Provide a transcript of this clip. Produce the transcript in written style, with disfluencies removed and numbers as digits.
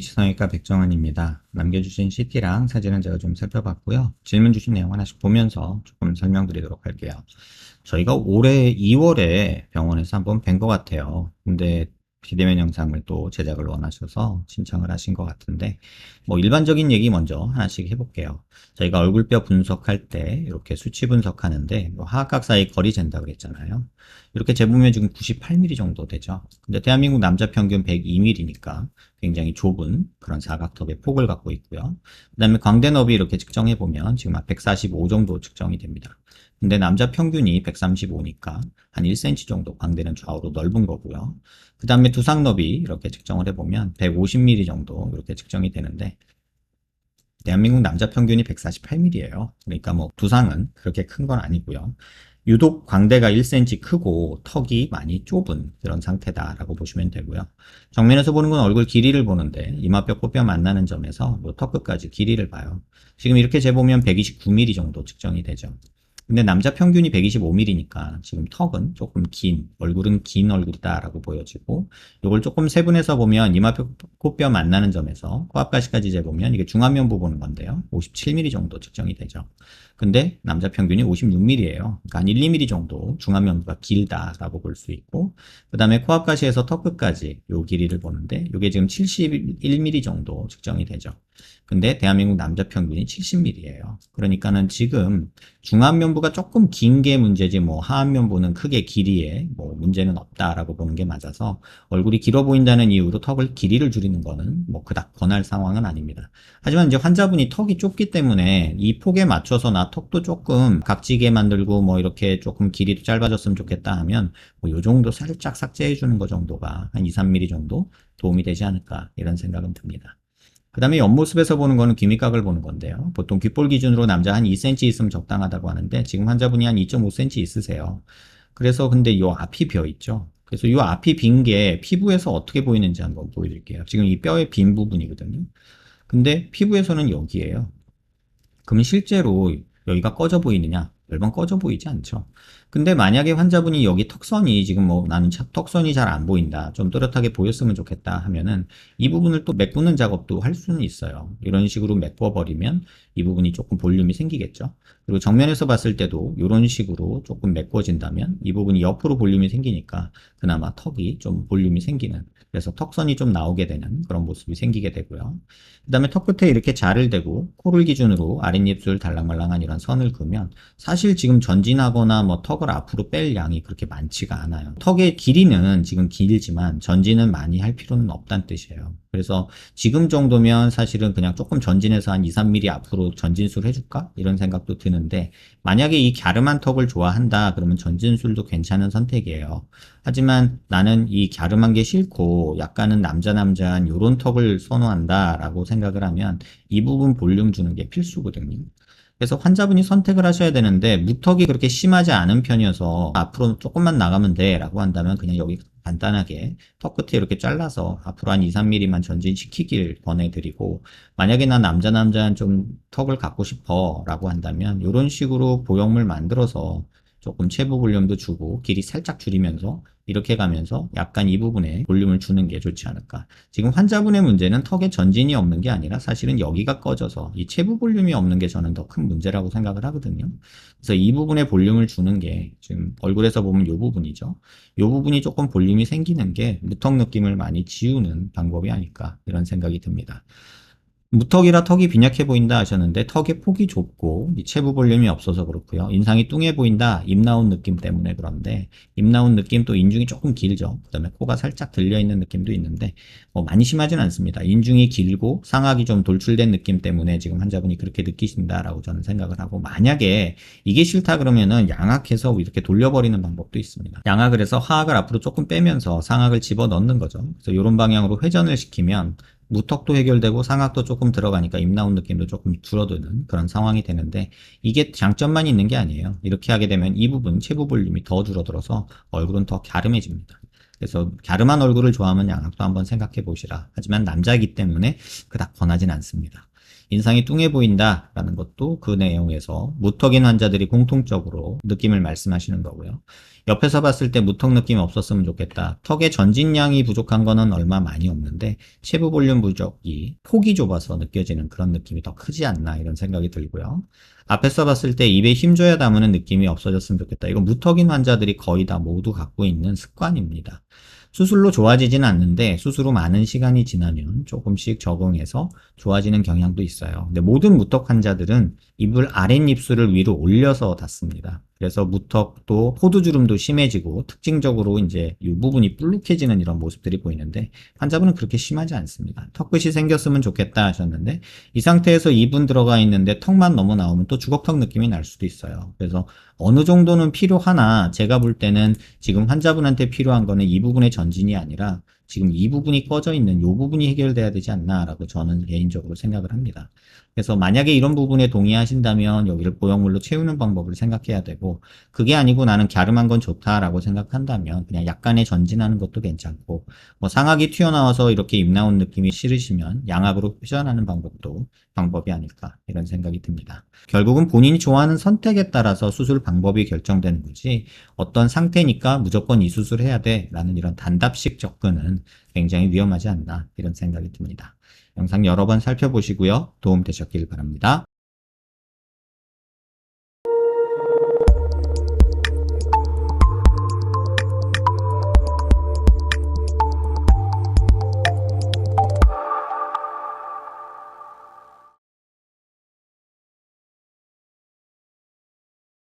이지성외과 백정환입니다. 남겨주신 CT랑 사진은 제가 좀 살펴봤고요. 질문 주신 내용 하나씩 보면서 조금 설명드리도록 할게요. 저희가 올해 2월에 병원에서 한번 뵌 것 같아요. 근데 비대면 영상을 또 제작을 원하셔서 신청을 하신 것 같은데, 뭐 일반적인 얘기 먼저 하나씩 해볼게요. 저희가 얼굴뼈 분석할 때 이렇게 수치 분석하는데 하악각 사이 거리 잰다 그랬잖아요. 이렇게 재보면 지금 98mm 정도 되죠. 근데 대한민국 남자 평균 102mm니까 굉장히 좁은 그런 사각턱의 폭을 갖고 있고요. 그 다음에 광대 너비 이렇게 측정해보면 지금 145 정도 측정이 됩니다. 근데 남자 평균이 135니까 한 1cm 정도 광대는 좌우로 넓은 거고요. 그 다음에 두상 너비 이렇게 측정을 해보면 150mm 정도 이렇게 측정이 되는데, 대한민국 남자 평균이 148mm예요. 그러니까 뭐 두상은 그렇게 큰 건 아니고요. 유독 광대가 1cm 크고 턱이 많이 좁은 그런 상태다라고 보시면 되고요. 정면에서 보는 건 얼굴 길이를 보는데 이마뼈 코뼈 만나는 점에서 뭐 턱 끝까지 길이를 봐요. 지금 이렇게 재보면 129mm 정도 측정이 되죠. 근데 남자 평균이 125mm니까 지금 턱은 조금 긴, 얼굴은 긴 얼굴이다라고 보여지고, 이걸 조금 세분해서 보면 이마뼈 코뼈 만나는 점에서 코앞가시까지 재보면 이게 중안면 부분인 건데요. 57mm 정도 측정이 되죠. 근데 남자 평균이 56mm예요. 그러니까 한 1, 2mm 정도 중안면부가 길다라고 볼 수 있고, 그 다음에 코앞가시에서 턱 끝까지 요 길이를 보는데 이게 지금 71mm 정도 측정이 되죠. 근데 대한민국 남자 평균이 70mm예요. 그러니까는 지금 중안면부가 조금 긴 게 문제지 뭐 하안면부는 크게 길이에 뭐 문제는 없다라고 보는 게 맞아서, 얼굴이 길어 보인다는 이유로 턱을 길이를 줄이는 거는 뭐 그닥 권할 상황은 아닙니다. 하지만 이제 환자분이 턱이 좁기 때문에 이 폭에 맞춰서 나 턱도 조금 각지게 만들고 뭐 이렇게 조금 길이도 짧아졌으면 좋겠다 하면 뭐 요 정도 살짝 삭제해 주는 거 정도가 한 2, 3mm 정도 도움이 되지 않을까 이런 생각은 듭니다. 그 다음에 옆모습에서 보는 거는 귀밑각을 보는 건데요. 보통 귓볼 기준으로 남자 한 2cm 있으면 적당하다고 하는데 지금 환자분이 한 2.5cm 있으세요. 그래서 근데 이 앞이 비어 있죠. 그래서 이 앞이 빈 게 피부에서 어떻게 보이는지 한번 보여드릴게요. 지금 이 뼈의 빈 부분이거든요. 근데 피부에서는 여기에요. 그러면 실제로 여기가 꺼져 보이느냐? 별반 꺼져 보이지 않죠. 근데 만약에 환자분이 여기 턱선이 지금 뭐 나는 턱선이 잘 안 보인다, 좀 또렷하게 보였으면 좋겠다 하면은 이 부분을 또 메꾸는 작업도 할 수는 있어요. 이런 식으로 메꿔 버리면 이 부분이 조금 볼륨이 생기겠죠. 그리고 정면에서 봤을 때도 이런 식으로 조금 메꿔진다면 이 부분이 옆으로 볼륨이 생기니까 그나마 턱이 좀 볼륨이 생기는, 그래서 턱선이 좀 나오게 되는 그런 모습이 생기게 되고요. 그 다음에 턱 끝에 이렇게 자를 대고 코를 기준으로 아랫입술 달랑말랑한 이런 선을 그으면 사실 지금 전진하거나 뭐 턱을 앞으로 뺄 양이 그렇게 많지가 않아요. 턱의 길이는 지금 길지만 전진은 많이 할 필요는 없다는 뜻이에요. 그래서 지금 정도면 사실은 그냥 조금 전진해서 한 2, 3mm 앞으로 전진술 해줄까? 이런 생각도 드는데, 만약에 이 갸름한 턱을 좋아한다 그러면 전진술도 괜찮은 선택이에요. 하지만 나는 이 갸름한 게 싫고 약간은 남자한 요런 턱을 선호한다 라고 생각을 하면 이 부분 볼륨 주는 게 필수거든요. 그래서 환자분이 선택을 하셔야 되는데, 무턱이 그렇게 심하지 않은 편이어서 앞으로 조금만 나가면 돼 라고 한다면 그냥 여기 간단하게 턱 끝에 이렇게 잘라서 앞으로 한 2, 3mm만 전진시키길 권해드리고, 만약에 난 남자한 좀 턱을 갖고 싶어 라고 한다면 이런 식으로 보형물 만들어서 조금 체부 볼륨도 주고 길이 살짝 줄이면서 이렇게 가면서 약간 이 부분에 볼륨을 주는 게 좋지 않을까. 지금 환자분의 문제는 턱에 전진이 없는 게 아니라 사실은 여기가 꺼져서 이 체부 볼륨이 없는 게 저는 더 큰 문제라고 생각을 하거든요. 그래서 이 부분에 볼륨을 주는 게 지금 얼굴에서 보면 이 부분이죠. 이 부분이 조금 볼륨이 생기는 게 무턱 느낌을 많이 지우는 방법이 아닐까 이런 생각이 듭니다. 무턱이라 턱이 빈약해 보인다 하셨는데 턱의 폭이 좁고 이 체부 볼륨이 없어서 그렇고요. 인상이 뚱해 보인다, 입 나온 느낌 때문에 그런데, 입 나온 느낌 또 인중이 조금 길죠. 그 다음에 코가 살짝 들려있는 느낌도 있는데 뭐 많이 심하진 않습니다. 인중이 길고 상악이 좀 돌출된 느낌 때문에 지금 환자분이 그렇게 느끼신다라고 저는 생각을 하고, 만약에 이게 싫다 그러면은 양악해서 이렇게 돌려버리는 방법도 있습니다. 양악을 해서 하악을 앞으로 조금 빼면서 상악을 집어 넣는 거죠. 그래서 이런 방향으로 회전을 시키면 무턱도 해결되고 상악도 조금 들어가니까 입 나온 느낌도 조금 줄어드는 그런 상황이 되는데, 이게 장점만 있는 게 아니에요. 이렇게 하게 되면 이 부분 체부 볼륨이 더 줄어들어서 얼굴은 더 갸름해집니다. 그래서 갸름한 얼굴을 좋아하면 양악도 한번 생각해 보시라. 하지만 남자이기 때문에 그닥 권하진 않습니다. 인상이 뚱해 보인다라는 것도 그 내용에서 무턱인 환자들이 공통적으로 느낌을 말씀하시는 거고요. 옆에서 봤을 때 무턱 느낌이 없었으면 좋겠다. 턱의 전진량이 부족한 거는 얼마 많이 없는데 체부 볼륨 부족이 폭이 좁아서 느껴지는 그런 느낌이 더 크지 않나 이런 생각이 들고요. 앞에서 봤을 때 입에 힘줘야 담으는 느낌이 없어졌으면 좋겠다. 이건 무턱인 환자들이 거의 다 모두 갖고 있는 습관입니다. 수술로 좋아지지는 않는데 수술 후 많은 시간이 지나면 조금씩 적응해서 좋아지는 경향도 있어요. 근데 모든 무턱 환자들은 입을 아랫입술을 위로 올려서 닫습니다. 그래서 무턱도 포도주름도 심해지고 특징적으로 이제 이 부분이 불룩해지는 이런 모습들이 보이는데 환자분은 그렇게 심하지 않습니다. 턱끝이 생겼으면 좋겠다 하셨는데 이 상태에서 입은 들어가 있는데 턱만 너무 나오면 또 주걱턱 느낌이 날 수도 있어요. 그래서 어느 정도는 필요하나 제가 볼 때는 지금 환자분한테 필요한 거는 이 부분의 전진이 아니라 지금 이 부분이 꺼져 있는 이 부분이 해결돼야 되지 않나라고 저는 개인적으로 생각을 합니다. 그래서 만약에 이런 부분에 동의하신다면 여기를 보형물로 채우는 방법을 생각해야 되고 그게 아니고 나는 갸름한 건 좋다라고 생각한다면 그냥 약간의 전진하는 것도 괜찮고 뭐 상악이 튀어나와서 이렇게 입 나온 느낌이 싫으시면 양악으로 표현하는 방법도 방법이 아닐까 이런 생각이 듭니다. 결국은 본인이 좋아하는 선택에 따라서 수술 방법이 결정되는 거지 어떤 상태니까 무조건 이 수술해야 돼 라는 이런 단답식 접근은 굉장히 위험하지 않나 이런 생각이 듭니다. 영상 여러 번 살펴보시고요. 도움 되셨길 바랍니다.